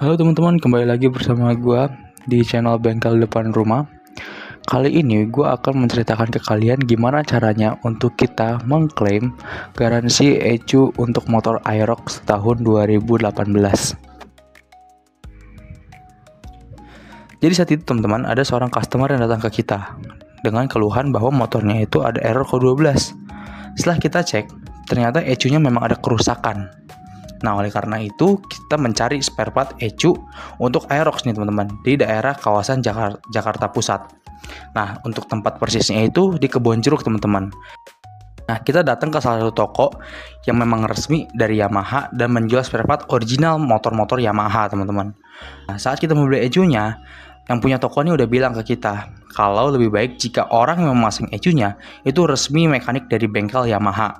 Halo teman-teman, kembali lagi bersama gue di channel Bengkel Depan Rumah. Kali ini gue akan menceritakan ke kalian gimana caranya untuk kita mengklaim garansi ECU untuk motor Aerox tahun 2018. Jadi saat itu teman-teman, ada seorang customer yang datang ke kita dengan keluhan bahwa motornya itu ada error kode 12. Setelah kita cek, ternyata ECU-nya memang ada kerusakan. Nah, oleh karena itu, kita mencari spare part ECU untuk Aerox nih teman-teman, di daerah kawasan Jakarta Pusat. Nah, untuk tempat persisnya itu di Kebon Jeruk teman-teman. Nah, kita datang ke salah satu toko yang memang resmi dari Yamaha dan menjual spare part original motor-motor Yamaha teman-teman. Nah, saat kita membeli ECU-nya, yang punya toko ini udah bilang ke kita kalau lebih baik jika orang yang memasang ECU-nya itu resmi mekanik dari bengkel Yamaha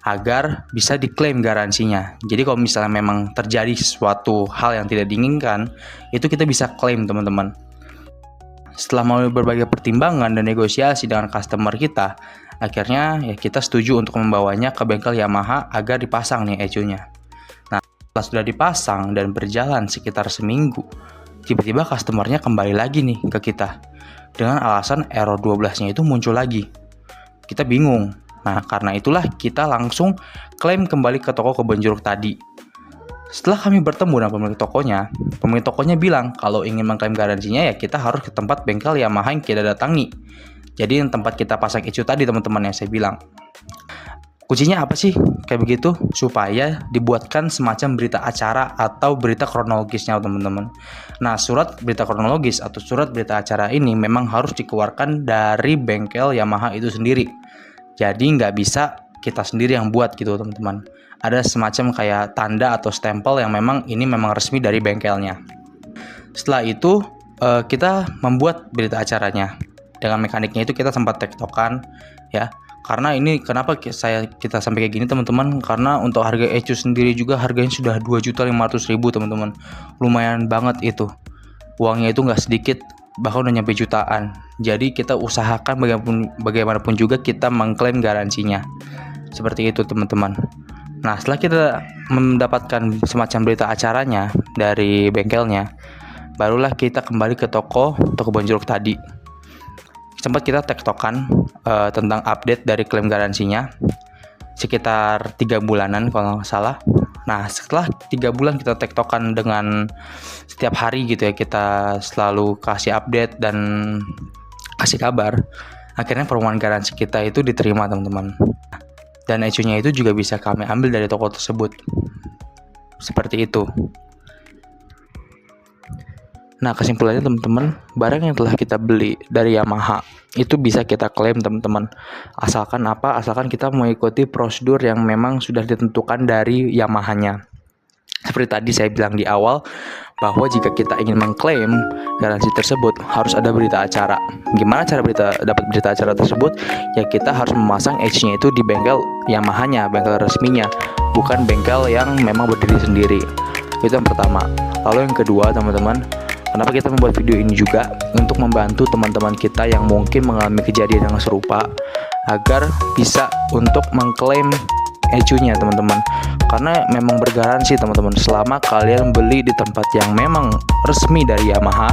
agar bisa diklaim garansinya. Jadi kalau misalnya memang terjadi sesuatu hal yang tidak diinginkan, itu kita bisa klaim teman-teman. Setelah melalui berbagai pertimbangan dan negosiasi dengan customer kita, akhirnya ya kita setuju untuk membawanya ke bengkel Yamaha agar dipasang nih ECU-nya. Nah, setelah sudah dipasang dan berjalan sekitar seminggu, tiba-tiba customernya kembali lagi nih ke kita dengan alasan error 12-nya itu muncul lagi. Kita bingung. Nah, karena itulah kita langsung klaim kembali ke toko Kebon Jeruk tadi. Setelah kami bertemu dengan pemilik tokonya bilang kalau ingin mengklaim garansinya ya kita harus ke tempat bengkel Yamaha yang kita datangi. Jadi yang tempat kita pasang ECU tadi teman-teman yang saya bilang. Kuncinya apa sih? Kayak begitu supaya dibuatkan semacam berita acara atau berita kronologisnya teman-teman. Nah, surat berita kronologis atau surat berita acara ini memang harus dikeluarkan dari bengkel Yamaha itu sendiri. Jadi nggak bisa kita sendiri yang buat gitu teman-teman. Ada semacam kayak tanda atau stempel yang memang ini memang resmi dari bengkelnya. Setelah itu kita membuat berita acaranya. Dengan mekaniknya itu kita sempat tektokan ya. Karena ini kenapa kita sampai kayak gini teman-teman, karena untuk harga ECU sendiri juga harganya sudah 2.500.000 teman-teman. Lumayan banget itu. Uangnya itu nggak sedikit, bahkan udah nyampe jutaan. Jadi kita usahakan bagaimanapun juga kita mengklaim garansinya. Seperti itu teman-teman. Nah, setelah kita mendapatkan semacam berita acaranya dari bengkelnya, barulah kita kembali ke toko Kebon Jeruk tadi. Sempat kita tektokan tentang update dari klaim garansinya sekitar 3 bulanan kalau nggak salah. Nah, setelah 3 bulan kita tektokan dengan setiap hari gitu ya, kita selalu kasih update dan kasih kabar. Akhirnya permohonan garansi kita itu diterima teman-teman. Dan ECU-nya itu juga bisa kami ambil dari toko tersebut. Seperti itu. Nah, kesimpulannya teman-teman, barang yang telah kita beli dari Yamaha itu bisa kita klaim teman-teman. Asalkan apa? Asalkan kita mengikuti prosedur yang memang sudah ditentukan dari Yamaha-nya. Seperti tadi saya bilang di awal, bahwa jika kita ingin mengklaim garansi tersebut harus ada berita acara. Gimana cara dapat berita acara tersebut? Ya kita harus memasang ECU-nya itu di bengkel Yamaha-nya, bengkel resminya, bukan bengkel yang memang berdiri sendiri. Itu yang pertama. Lalu yang kedua teman-teman, kenapa kita membuat video ini juga untuk membantu teman-teman kita yang mungkin mengalami kejadian yang serupa agar bisa untuk mengklaim ECU-nya teman-teman. Karena memang bergaransi teman-teman selama kalian beli di tempat yang memang resmi dari Yamaha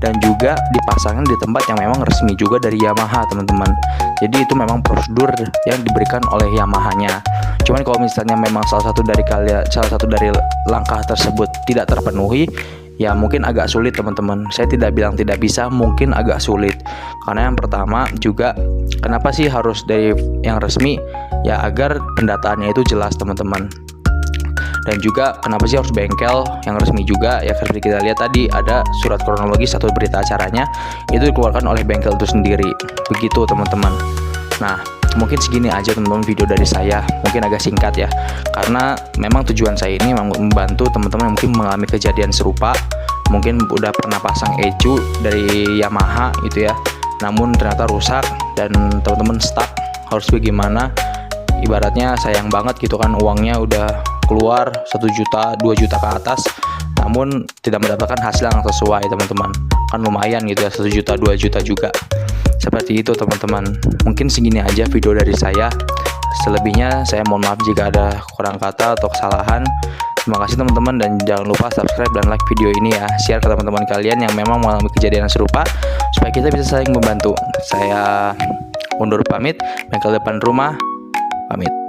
dan juga dipasangin di tempat yang memang resmi juga dari Yamaha teman-teman. Jadi itu memang prosedur yang diberikan oleh Yamaha-nya. Cuman kalau misalnya memang salah satu dari langkah tersebut tidak terpenuhi, ya mungkin agak sulit teman-teman. Saya tidak bilang tidak bisa, mungkin agak sulit. Karena yang pertama juga, kenapa sih harus dari yang resmi? Ya agar pendataannya itu jelas teman-teman. Dan juga kenapa sih harus bengkel yang resmi juga? Ya seperti kita lihat tadi ada surat kronologis atau berita acaranya itu dikeluarkan oleh bengkel itu sendiri. Begitu teman-teman. Nah, mungkin segini aja teman-teman video dari saya, mungkin agak singkat ya, karena memang tujuan saya ini membantu teman-teman yang mungkin mengalami kejadian serupa, mungkin udah pernah pasang ECU dari Yamaha gitu ya, namun ternyata rusak dan teman-teman stuck, harus bagaimana? Ibaratnya sayang banget gitu kan, uangnya udah keluar 1 juta 2 juta ke atas, namun tidak mendapatkan hasil yang sesuai teman-teman. Kan lumayan gitu ya, 1 juta 2 juta juga. Seperti itu teman-teman. Mungkin segini aja video dari saya. Selebihnya saya mohon maaf jika ada kurang kata atau kesalahan. Terima kasih teman-teman, dan jangan lupa subscribe dan like video ini ya. Share ke teman-teman kalian yang memang mengalami kejadian serupa supaya kita bisa saling membantu. Saya undur pamit, bengkel depan rumah pamit.